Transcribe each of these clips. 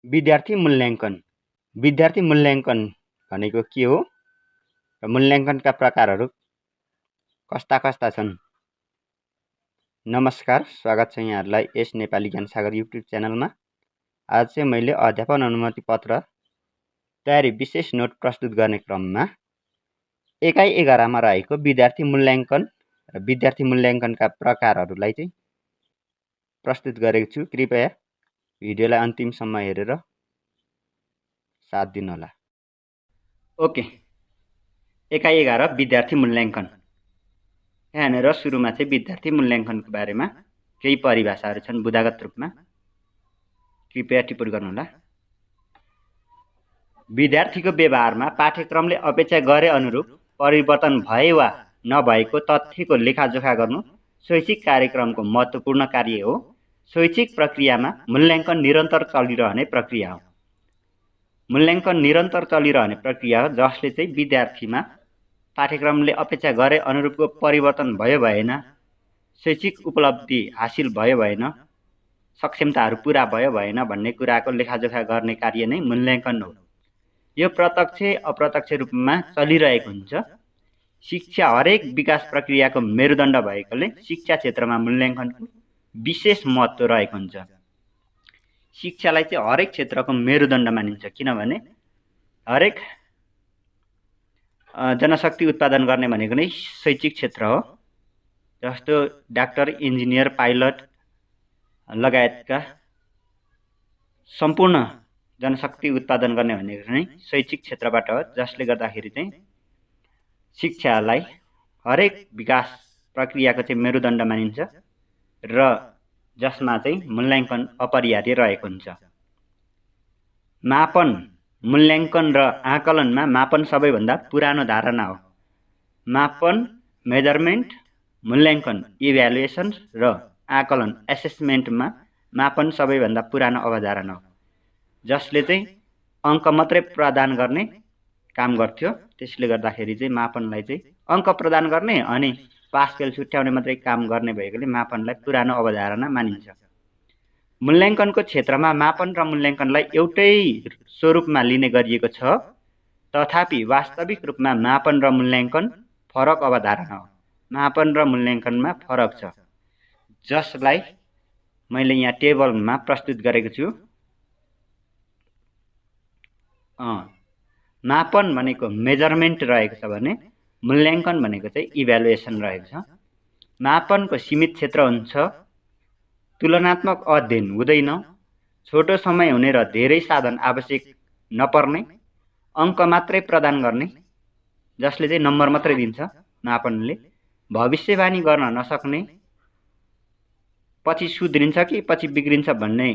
विद्यार्थी मूल्याङ्कन। विद्यार्थी मूल्याङ्कन भनेको के हो र मूल्याङ्कनका प्रकारहरू कस्ता कस्ता छन्? नमस्कार, स्वागत छ यहाँहरूलाई यस नेपाली ज्ञान सागर युट्युब च्यानलमा। आज चाहिँ मैले अध्यापन अनुमति पत्र तयारी विशेष नोट प्रस्तुत गर्ने क्रममा एकाइ 11 मा रहेको विद्यार्थी मूल्याङ्कन र विद्यार्थी मूल्याङ्कनका प्रकारहरूलाई चाहिँ प्रस्तुत गरेको छु। कृपया भिडियोलाई अन्तिमसम्म हेरेर साथ दिनुहोला। ओके, एकाइ 11 विद्यार्थी मूल्याङ्कन। यहाँनिर सुरुमा चाहिँ विद्यार्थी मूल्याङ्कनको बारेमा केही परिभाषाहरू छन् बुदागत रूपमा, कृपया टिप्पणी गर्नुहोला। विद्यार्थीको व्यवहारमा पाठ्यक्रमले अपेक्षा गरे अनुरूप परिवर्तन भए वा नभएको तथ्यको लेखाजोखा गर्नु शैक्षिक कार्यक्रमको महत्त्वपूर्ण कार्य हो। शैक्षिक प्रक्रियामा मूल्याङ्कन निरन्तर चलिरहने प्रक्रिया हो। मूल्याङ्कन निरन्तर चलिरहने प्रक्रिया हो जसले चाहिँ विद्यार्थीमा पाठ्यक्रमले अपेक्षा गरे अनुरूपको परिवर्तन भयो भएन, शैक्षिक उपलब्धि हासिल भयो भएन, सक्षमताहरू पुरा भयो भएन भन्ने कुराको लेखाजोखा गर्ने कार्य नै मूल्याङ्कन हो। यो प्रत्यक्ष अप्रत्यक्ष रूपमा चलिरहेको हुन्छ। शिक्षा हरेक विकास प्रक्रियाको मेरुदण्ड भएकोले शिक्षा क्षेत्रमा मूल्याङ्कनको विशेष महत्त्व रहेको हुन्छ। शिक्षालाई चाहिँ हरेक क्षेत्रको मेरुदण्ड मानिन्छ, किनभने हरेक जनशक्ति उत्पादन गर्ने भनेको नै शैक्षिक क्षेत्र हो। जस्तो डाक्टर, इन्जिनियर, पाइलट लगायतका सम्पूर्ण जनशक्ति उत्पादन गर्ने भनेको नै शैक्षिक क्षेत्रबाट हो, जसले गर्दाखेरि चाहिँ शिक्षालाई हरेक विकास प्रक्रियाको चाहिँ मेरुदण्ड मानिन्छ र जसमा चाहिँ मूल्याङ्कन अपरिहार्य रहेको हुन्छ। मापन, मूल्याङ्कन र आकलनमा मापन सबैभन्दा पुरानो धारणा हो। मापन, मेजरमेन्ट, मूल्याङ्कन, इभ्यालुएसन र आकलन, एसेसमेन्टमा मापन सबैभन्दा पुरानो अवधारणा हो, जसले चाहिँ अङ्क मात्रै प्रदान गर्ने काम गर्थ्यो। त्यसले गर्दाखेरि चाहिँ मापनलाई चाहिँ अङ्क प्रदान गर्ने अनि पास फेल छुट्याउने मात्रै काम गर्ने भएकोले मापनलाई पुरानो अवधारणा मानिन्छ। मूल्याङ्कनको क्षेत्रमा मापन र मूल्याङ्कनलाई एउटै स्वरूपमा लिने गरिएको छ, तथापि वास्तविक रूपमा मापन र मूल्याङ्कन फरक अवधारणा हो। मापन र मूल्याङ्कनमा फरक छ, जसलाई मैले यहाँ टेबलमा प्रस्तुत गरेको छु। मापन भनेको मेजरमेन्ट रहेको छ भने मूल्याङ्कन भनेको चाहिँ इभ्यालुएसन रहेको छ। मापनको सीमित क्षेत्र हुन्छ, तुलनात्मक अध्ययन हुँदैन, छोटो समय हुने र धेरै साधन आवश्यक नपर्ने, अङ्क मात्रै प्रदान गर्ने, जसले चाहिँ नम्बर मात्रै दिन्छ। मापनले भविष्यवाणी गर्न नसक्ने, पछि सुध्रिन्छ कि पछि बिग्रिन्छ भन्ने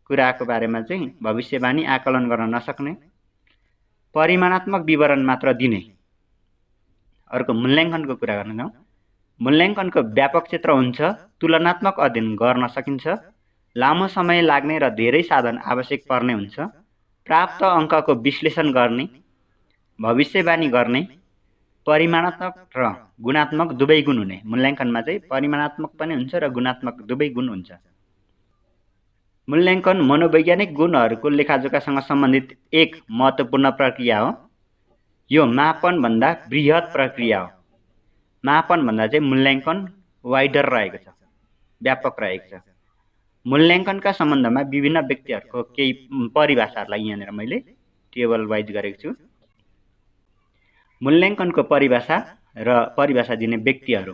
कुराको बारेमा चाहिँ भविष्यवाणी आकलन गर्न नसक्ने, परिमाणात्मक विवरण मात्र दिने। अर्को मूल्याङ्कनको कुरा गर्न जाउँ। मूल्याङ्कनको व्यापक क्षेत्र हुन्छ, तुलनात्मक अध्ययन गर्न सकिन्छ, लामो समय लाग्ने र धेरै साधन आवश्यक पर्ने हुन्छ, प्राप्त अङ्कको विश्लेषण गर्ने, भविष्यवाणी गर्ने, परिमाणात्मक र गुणात्मक दुवै गुण हुने। मूल्याङ्कनमा चाहिँ परिमाणात्मक पनि हुन्छ र गुणात्मक दुवै गुण हुन्छ। मूल्याङ्कन मनोवैज्ञानिक गुणहरूको लेखाजोखासँग सम्बन्धित एक महत्त्वपूर्ण प्रक्रिया हो। यो मापनभन्दा बृहत प्रक्रिया हो। मापनभन्दा चाहिँ मूल्याङ्कन वाइडर रहेको छ, व्यापक रहेको छ। मूल्याङ्कनका सम्बन्धमा विभिन्न व्यक्तिहरूको केही परिभाषाहरूलाई यहाँनिर मैले टेबल वाइज गरेको छु। मूल्याङ्कनको परिभाषा र परिभाषा दिने व्यक्तिहरू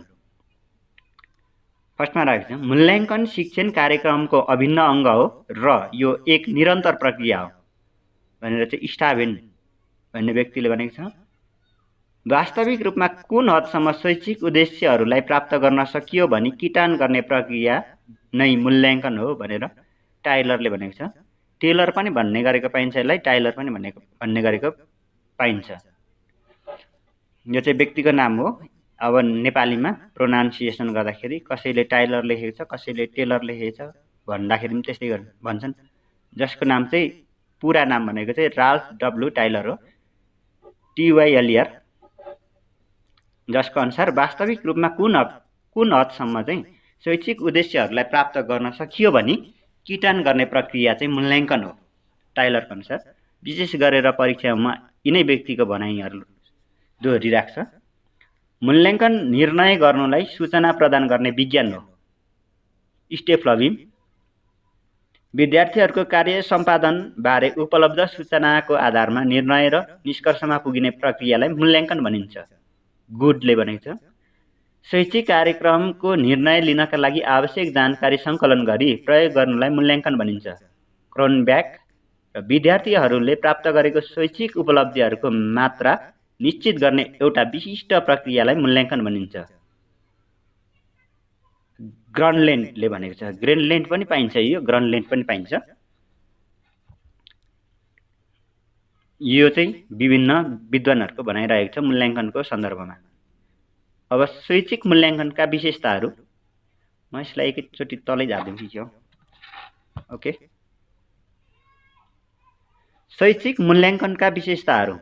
फर्स्टमा राखेको छ। मूल्याङ्कन शिक्षण कार्यक्रमको अभिन्न अङ्ग हो र यो एक निरन्तर प्रक्रिया हो भनेर चाहिँ स्टाभेन भन्ने व्यक्तिले भनेको छ। वास्तविक रूपमा कुन हदसम्म शैक्षिक उद्देश्यहरूलाई प्राप्त गर्न सकियो भनी किटान गर्ने प्रक्रिया नै मूल्याङ्कन हो भनेर टाइलरले भनेको छ। टेलर पनि भन्ने गरेको पाइन्छ यसलाई, टाइलर पनि भन्ने गरेको पाइन्छ। यो चाहिँ व्यक्तिको नाम हो। अब नेपालीमा प्रोनाउन्सिएसन गर्दाखेरि कसैले टाइलर लेखेको छ, कसैले टेलर लेखेको छ भन्दाखेरि पनि त्यस्तै भन्छन्। जसको नाम चाहिँ पुरा नाम भनेको चाहिँ राल्फ डब्लु टाइलर हो, TYLER, जसको अनुसार वास्तविक रूपमा कुन हदसम्म चाहिँ शैक्षिक उद्देश्यहरूलाई प्राप्त गर्न सकियो भनी किटान गर्ने प्रक्रिया चाहिँ मूल्याङ्कन हो। टाइलरको अनुसार विशेष गरेर परीक्षामा यिनै व्यक्तिको भनाइहरू दोहोरिराख्छ। मूल्याङ्कन निर्णय गर्नुलाई सूचना प्रदान गर्ने विज्ञान हो। स्टेफ लभिम विद्यार्थीहरूको कार्य सम्पादन बारे उपलब्ध सूचनाको आधारमा निर्णय र निष्कर्षमा पुगिने प्रक्रियालाई मूल्याङ्कन भनिन्छ। गुडले भनेको छ शैक्षिक कार्यक्रमको निर्णय लिनका लागि आवश्यक जानकारी सङ्कलन गरी प्रयोग गर्नुलाई मूल्याङ्कन भनिन्छ। क्रोनब्याक र विद्यार्थीहरूले प्राप्त गरेको शैक्षिक उपलब्धिहरूको मात्रा निश्चित गर्ने एउटा विशिष्ट प्रक्रियालाई मूल्याङ्कन भनिन्छ। ग्रनल्यान्डले भनेको छ, ग्रेनल्यान्ड पनि पाइन्छ, यो ग्रनल्यान्ड पनि पाइन्छ। यो चाहिँ विभिन्न विद्वानहरूको भनाइरहेको छ मूल्याङ्कनको सन्दर्भमा। अब शैक्षिक मूल्याङ्कनका विशेषताहरू, म यसलाई एकैचोटि तलै झारिदिन्छु कि हो। ओके, शैक्षिक मूल्याङ्कनका विशेषताहरू।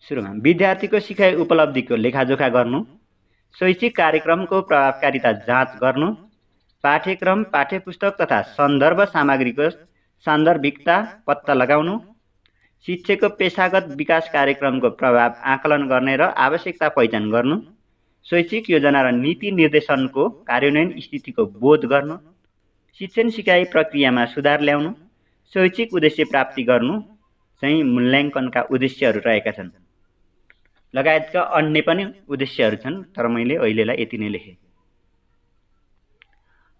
सुरुमा विद्यार्थीको सिकाइ उपलब्धिको लेखाजोखा गर्नु, शैक्षिक कार्यक्रमको प्रभावकारिता जाँच गर्नु, पाठ्यक्रम पाठ्यपुस्तक तथा सन्दर्भ सामग्रीको सान्दर्भिकता पत्ता लगाउनु, शिक्षकको पेशागत विकास कार्यक्रमको प्रभाव आकलन गर्ने र आवश्यकता पहिचान गर्नु, शैक्षिक योजना र नीति निर्देशनको कार्यान्वयन स्थितिको बोध गर्नु, शिक्षण सिकाइ प्रक्रियामा सुधार ल्याउनु, शैक्षिक उद्देश्य प्राप्ति गर्नु चाहिँ मूल्याङ्कनका उद्देश्यहरू रहेका छन्। लगायतका अन्य पनि उद्देश्यहरू छन्, तर मैले अहिलेलाई यति नै लेखेँ।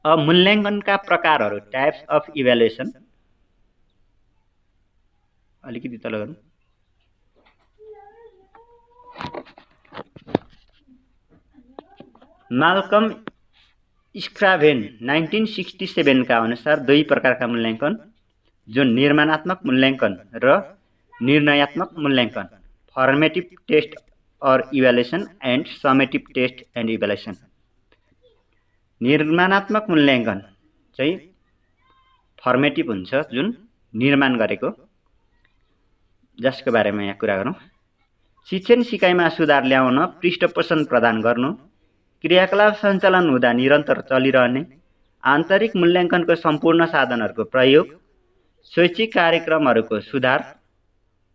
अब मूल्याङ्कनका प्रकारहरू, टाइप्स अफ इभ्यालुएसन। अलिकति तल गर्नु। माल्कम स्क्राभेन 1967 का अनुसार दुई प्रकारका मूल्याङ्कन, जो निर्माणात्मक मूल्याङ्कन र निर्णयात्मक मूल्याङ्कन, फर्मेटिभ टेस्ट और evaluation and summative test and evaluation. निर्माणात्मक मूल्याङ्कन चाहिँ फर्मेटिभ हुन्छ, जुन निर्माण गरेको, जसको बारेमा यहाँ कुरा गरौँ। शिक्षण सिकाइमा सुधार ल्याउन पृष्ठपोषण प्रदान गर्नु, क्रियाकलाप सञ्चालन हुँदा निरन्तर चलिरहने, आन्तरिक मूल्याङ्कनको सम्पूर्ण साधनहरूको प्रयोग, शैक्षिक कार्यक्रमहरूको सुधार,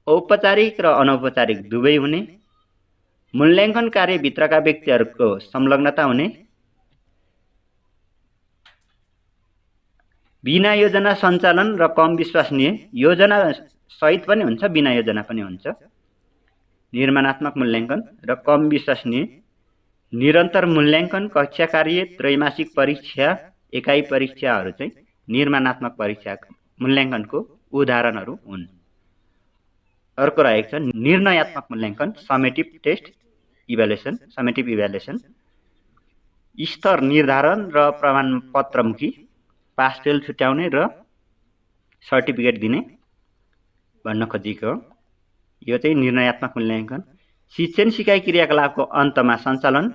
औपचारिक र अनौपचारिक दुवै हुने, मूल्याङ्कन कार्यभित्रका व्यक्तिहरूको संलग्नता हुने, बिना योजना सञ्चालन र कम विश्वसनीय, योजना सहित पनि हुन्छ बिना योजना पनि हुन्छ निर्माणात्मक मूल्याङ्कन, र कम विश्वसनीय, निरन्तर मूल्याङ्कन, कक्षा कार्य, त्रैमासिक परीक्षा, एकाइ परीक्षाहरू चाहिँ निर्माणात्मक परीक्षा मूल्याङ्कनको उदाहरणहरू हुन्। अर्को रहेको छ निर्णयात्मक मूल्याङ्कन, समेटिभ टेस्ट इभ्यालुएसन, समेटिभ इभ्यालुएसन। स्तर निर्धारण र प्रमाणपत्रमुखी, पास फेल छुट्याउने र सर्टिफिकेट दिने भन्न खोजिएको हो। यो चाहिँ निर्णयात्मक मूल्याङ्कन। शिक्षण सिकाइ क्रियाकलापको अन्तमा सञ्चालन,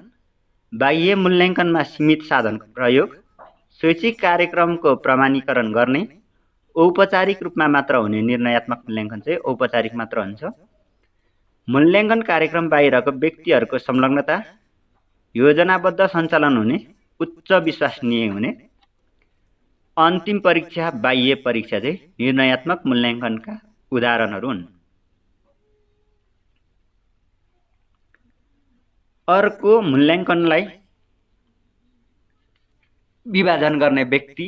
बाह्य मूल्याङ्कनमा सीमित साधनको प्रयोग, शैक्षिक कार्यक्रमको प्रमाणीकरण गर्ने, औपचारिक रूपमा मात्र हुने निर्णयात्मक मूल्याङ्कन चाहिँ औपचारिक मात्र हुन्छ। मूल्याङ्कन कार्यक्रम बाहिरको व्यक्तिहरूको संलग्नता, योजनाबद्ध सञ्चालन हुने, उच्च विश्वसनीय हुने। अन्तिम परीक्षा, बाह्य परीक्षा चाहिँ निर्णयात्मक मूल्याङ्कनका उदाहरणहरू हुन्। अर्को मूल्याङ्कनलाई विभाजन गर्ने व्यक्ति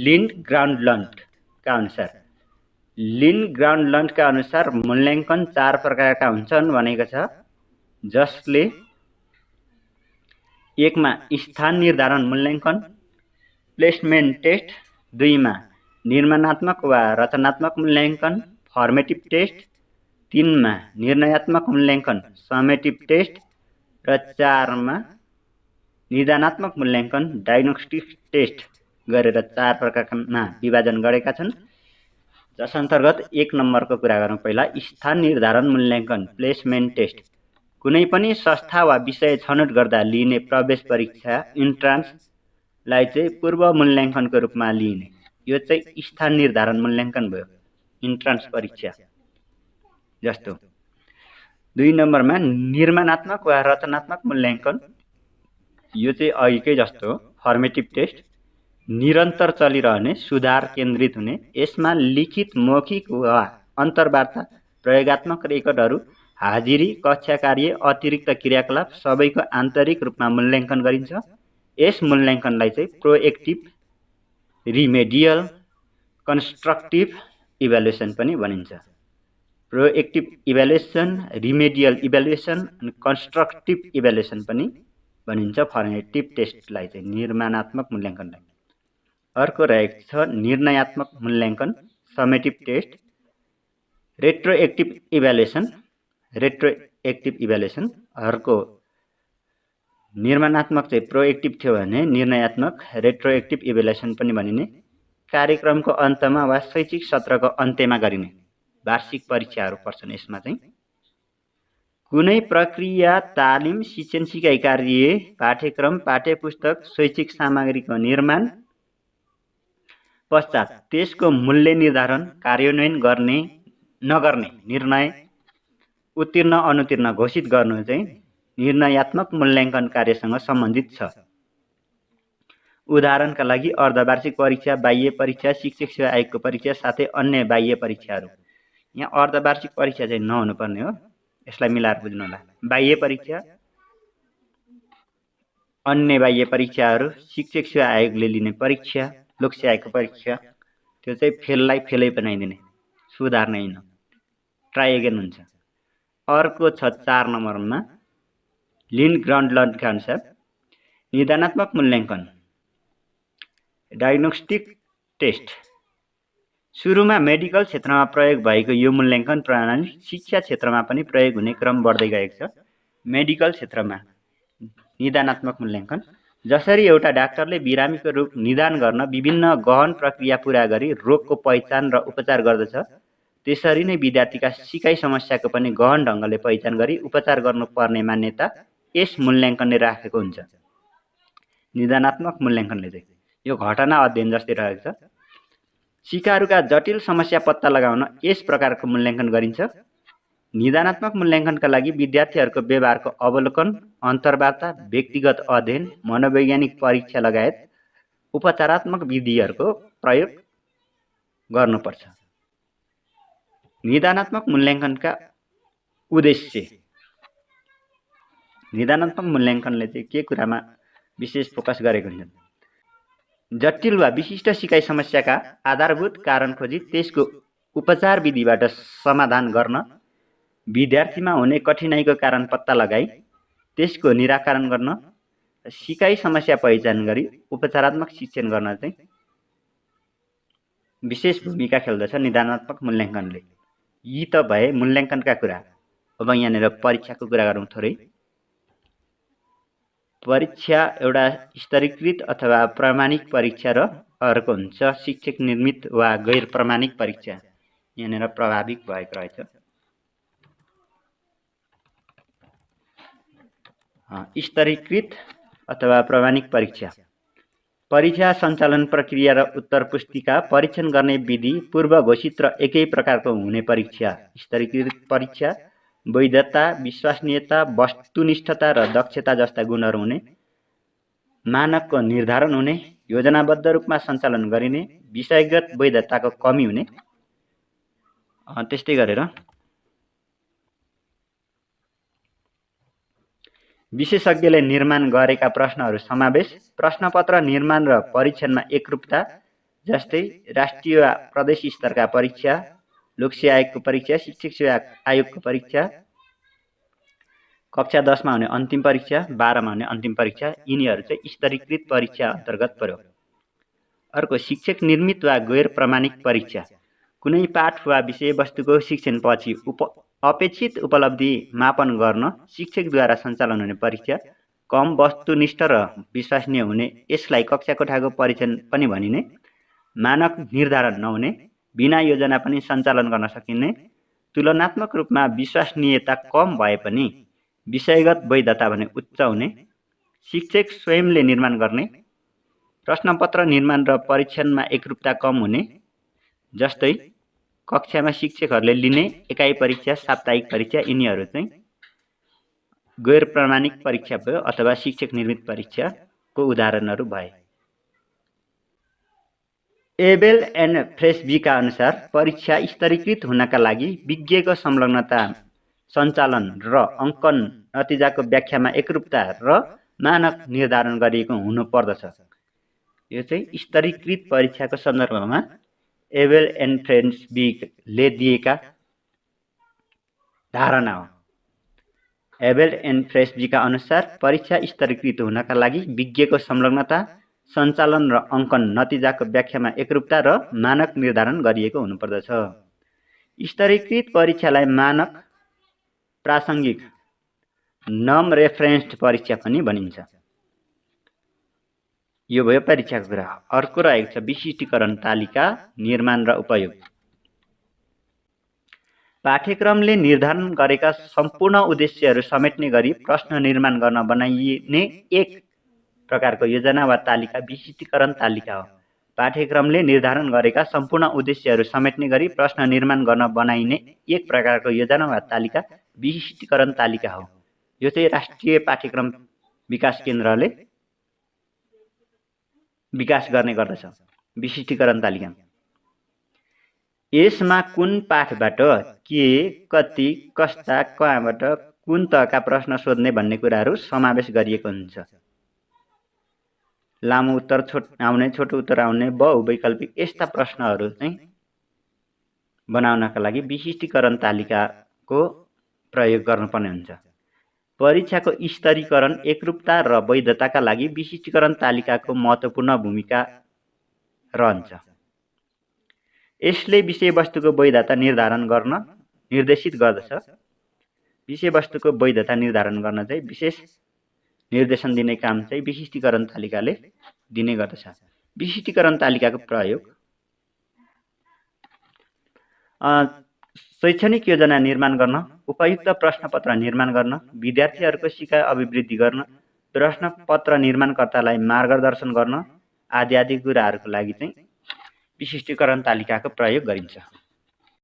लिन्डग्रान्डलन्डका अनुसार, लिन्डग्रान्डलन्डका अनुसार मूल्याङ्कन 4 प्रकारका हुन्छन् भनेको छ, जसले 1 मा स्थान निर्धारण मूल्याङ्कन, प्लेसमेन्ट टेस्ट, 2 मा निर्माणात्मक वा रचनात्मक मूल्याङ्कन, फर्मेटिभ टेस्ट, 3 मा निर्णयात्मक मूल्याङ्कन, समेटिभ टेस्ट, र 4 मा निदानात्मक मूल्याङ्कन, डायग्नोस्टिक टेस्ट गरेर 4 प्रकारमा विभाजन गरेका छन्। जस अन्तर्गत 1 नम्बरको कुरा गरौँ पहिला, स्थान निर्धारण मूल्याङ्कन, प्लेसमेन्ट टेस्ट। कुनै पनि संस्था वा विषय छनौट गर्दा लिइने प्रवेश परीक्षा, इन्ट्रान्सलाई चाहिँ पूर्व मूल्याङ्कनको रूपमा लिइने, यो चाहिँ स्थान निर्धारण मूल्याङ्कन भयो, इन्ट्रान्स परीक्षा जस्तो। 2 नम्बरमा निर्माणात्मक वा रचनात्मक मूल्याङ्कन, यो चाहिँ अघिकै जस्तो हो, फर्मेटिभ टेस्ट। निरन्तर चलिरहने, सुधार केन्द्रित हुने, यसमा लिखित, मौखिक वा अन्तर्वार्ता, प्रयोगात्मक रेकर्डहरू, हाजिरी, कक्षा कार्य, अतिरिक्त क्रियाकलाप सबैको आन्तरिक रूपमा मूल्याङ्कन गरिन्छ। यस मूल्याङ्कनलाई चाहिँ प्रोएक्टिभ, रिमेडियल, कन्स्ट्रक्टिभ इभ्यालुएसन पनि भनिन्छ। प्रोएक्टिभ इभ्यालुएसन, रिमेडियल इभ्यालुएसन अनि कन्स्ट्रक्टिभ इभ्यालुएसन पनि भनिन्छ फर्मेटिभ टेस्टलाई चाहिँ, निर्माणात्मक मूल्याङ्कनलाई। अर्को रहेको छ निर्णयात्मक मूल्याङ्कन, समेटिभ टेस्ट। रेट्रोएक्टिभ इभ्यालुएसन, अर्को निर्माणात्मक चाहिँ प्रोएक्टिभ थियो भने निर्णयात्मक रेट्रोएक्टिभ इभ्यालुएसन पनि भनिने। कार्यक्रमको अन्तमा वा शैक्षिक सत्रको अन्त्यमा गरिने वार्षिक परीक्षाहरू पर्छन् यसमा चाहिँ। कुनै प्रक्रिया, तालिम, शिक्षण सिकाइ कार्य, पाठ्यक्रम, पाठ्यपुस्तक, शैक्षिक सामग्रीको निर्माण पश्चात त्यसको मूल्य निर्धारण, कार्यान्वयन गर्ने नगर्ने निर्णय, उत्तीर्ण अनुत्तीर्ण घोषित गर्नु चाहिँ निर्णयात्मक मूल्याङ्कन कार्यसँग सम्बन्धित छ। उदाहरणका लागि अर्धवार्षिक परीक्षा, बाह्य परीक्षा, शिक्षक सेवा आयोगको परीक्षा साथै अन्य बाह्य परीक्षाहरू। यहाँ अर्धवार्षिक परीक्षा चाहिँ नहुनुपर्ने हो, यसलाई मिलाएर बुझ्नु होला। बाह्य परीक्षा, अन्य बाह्य परीक्षाहरू, शिक्षक सेवा आयोगले लिने परीक्षा, लोकसेवा आयोगको परीक्षा, त्यो चाहिँ फेललाई फेलै बनाइदिने, सुधार्ने होइन, ट्राई एगेन हुन्छ। अर्को छ 4 नम्बरमा लिन्डग्रान्डका अनुसार निदानात्मक मूल्याङ्कन, डायग्नोस्टिक टेस्ट। सुरुमा मेडिकल क्षेत्रमा प्रयोग भएको यो मूल्याङ्कन प्रणाली शिक्षा क्षेत्रमा पनि प्रयोग हुने क्रम बढ्दै गएको छ। मेडिकल क्षेत्रमा निदानात्मक मूल्याङ्कन, जसरी एउटा डाक्टरले बिरामीको रोग निदान गर्न विभिन्न गहन प्रक्रिया पूरा गरी रोगको पहिचान र उपचार गर्दछ, त्यसरी नै विद्यार्थीका सिकाइ समस्याको पनि गहन ढङ्गले पहिचान गरी उपचार गर्नुपर्ने मान्यता यस मूल्याङ्कनले राखेको हुन्छ। निदानात्मक मूल्याङ्कनले चाहिँ यो घटना अध्ययन जस्तै रहेको छ। सिकारुका जटिल समस्या पत्ता लगाउन यस प्रकारको मूल्याङ्कन गरिन्छ। निदानात्मक मूल्याङ्कनका लागि विद्यार्थीहरूको व्यवहारको अवलोकन, अन्तर्वार्ता, व्यक्तिगत अध्ययन, मनोवैज्ञानिक परीक्षा लगायत उपचारात्मक विधिहरूको प्रयोग गर्नुपर्छ। निदानात्मक मूल्याङ्कनका उद्देश्य। निदानात्मक मूल्याङ्कनले चाहिँ के कुरामा विशेष फोकस गरेको हुन्छ? जटिल वा विशिष्ट सिकाइ समस्याका आधारभूत कारण खोजी त्यसको उपचार विधिबाट समाधान गर्न, विद्यार्थीमा हुने कठिनाइको कारण पत्ता लगाई त्यसको निराकरण गर्न, सिकाइ समस्या पहिचान गरी उपचारात्मक शिक्षण गर्न चाहिँ विशेष भूमिका खेल्दछ निदानात्मक मूल्याङ्कनले। यी त भए मूल्याङ्कनका कुरा। अब यहाँनिर परीक्षाको कुरा गरौँ थोरै। परीक्षा एउटा स्तरीकृत अथवा प्रमाणिक परीक्षा र अर्को हुन्छ शिक्षक निर्मित वा गैर प्रमाणिक परीक्षा। यहाँनिर प्रभावित भएको रहेछ। स्तरीकृत अथवा प्रमाणिक परीक्षा, परीक्षा सञ्चालन प्रक्रिया र उत्तर पुस्तिका, परीक्षण गर्ने विधि पूर्व घोषित र एकै प्रकारको हुने परीक्षा। स्तरीकृत परीक्षा वैधता, विश्वसनीयता, वस्तुनिष्ठता र दक्षता जस्ता गुणहरू हुने, मानकको निर्धारण हुने, योजनाबद्ध रूपमा सञ्चालन गरिने, विषयगत वैधताको कमी हुने, त्यस्तै गरेर विशेषज्ञले निर्माण गरेका प्रश्नहरू समावेश, प्रश्नपत्र निर्माण र परीक्षणमा एकरूपता, जस्तै राष्ट्रिय वा प्रदेश स्तरका परीक्षा, लोकसेवा आयोगको परीक्षा, शिक्षक सेवा आयोगको परीक्षा, कक्षा 10 मा हुने अन्तिम परीक्षा, 12 मा हुने अन्तिम परीक्षा, यिनीहरू चाहिँ स्तरीकृत परीक्षा अन्तर्गत पर्यो। अर्को शिक्षक निर्मित वा गैर प्रमाणिक परीक्षा, कुनै पाठ वा विषयवस्तुको शिक्षणपछि अपेक्षित उपलब्धि मापन गर्न शिक्षकद्वारा सञ्चालन हुने परीक्षा, कम वस्तुनिष्ठ र विश्वसनीय हुने, यसलाई कक्षा कोठाको परीक्षण पनि भनिने, मानक निर्धारण नहुने, बिना योजना पनि सञ्चालन गर्न सकिने, तुलनात्मक रूपमा विश्वसनीयता कम भए पनि विषयगत वैधता भने उच्च हुने, शिक्षक स्वयंले निर्माण गर्ने, प्रश्नपत्र निर्माण र परीक्षणमा एकरूपता कम हुने, जस्तै कक्षामा शिक्षकहरूले लिने एकाइ परीक्षा, साप्ताहिक परीक्षा, यिनीहरू चाहिँ गैर प्रमाणिक परीक्षा भयो अथवा शिक्षक निर्मित परीक्षाको उदाहरणहरू भए। एबेल एन्ड फ्रेस्बीका अनुसार परीक्षा स्तरीकृत हुनका लागि विज्ञको संलग्नता, सञ्चालन र अङ्कन नतिजाको व्याख्यामा एकरूपता र मानक निर्धारण गरिएको हुनुपर्दछ। यो चाहिँ स्तरीकृत परीक्षाको सन्दर्भमा एबेल एन्ड फ्रेस्बीले दिएका धारणा हो। एबेल एन्ड फ्रेस्बीका अनुसार परीक्षा स्तरीकृत हुनका लागि विज्ञको संलग्नता, सञ्चालन र अङ्कन नतिजाको व्याख्यामा एकरूपता र मानक निर्धारण गरिएको हुनुपर्दछ। स्तरीकृत परीक्षालाई मानक प्रासङ्गिक नम रेफरेन्स्ड परीक्षा पनि भनिन्छ। यो भयो परीक्षाको कुरा। अर्को रहेको छ विशिष्टीकरण तालिका निर्माण र उपयोग। पाठ्यक्रमले निर्धारण गरेका सम्पूर्ण उद्देश्यहरू समेट्ने गरी प्रश्न निर्माण गर्न बनाइने एक प्रकारको योजना वा तालिका विशिष्टीकरण तालिका हो। पाठ्यक्रमले निर्धारण गरेका सम्पूर्ण उद्देश्यहरू समेट्ने गरी प्रश्न निर्माण गर्न बनाइने एक प्रकारको योजना वा तालिका विशिष्टीकरण तालिका हो। यो चाहिँ राष्ट्रिय पाठ्यक्रम विकास केन्द्रले विकास गर्ने गर्दछ। विशिष्टीकरण तालिका यसमा कुन पाठबाट के, कति, कस्ता, कहाँबाट कुन तहका प्रश्न सोध्ने भन्ने कुराहरू समावेश गरिएको हुन्छ। लामो उत्तर आउने, छोटो उत्तर आउने, बहुवैकल्पिक यस्ता प्रश्नहरू चाहिँ बनाउनका लागि विशिष्टीकरण तालिकाको प्रयोग गर्नुपर्ने हुन्छ। परीक्षाको स्तरीकरण, एकरूपता र वैधताका लागि विशिष्टीकरण तालिकाको महत्त्वपूर्ण भूमिका रहन्छ। यसले विषयवस्तुको वैधता निर्धारण गर्न निर्देशित गर्दछ। विषयवस्तुको वैधता निर्धारण गर्न चाहिँ विशेष निर्देशन दिने काम चाहिँ विशिष्टीकरण तालिकाले दिने गर्दछ। विशिष्टीकरण तालिकाको प्रयोग शैक्षणिक योजना निर्माण गर्न, उपयुक्त प्रश्नपत्र निर्माण गर्न, विद्यार्थीहरूको सिकाइ अभिवृद्धि गर्न, प्रश्नपत्र निर्माणकर्तालाई मार्गदर्शन गर्न आदि कुराहरूको लागि चाहिँ विशिष्टीकरण तालिकाको प्रयोग गरिन्छ।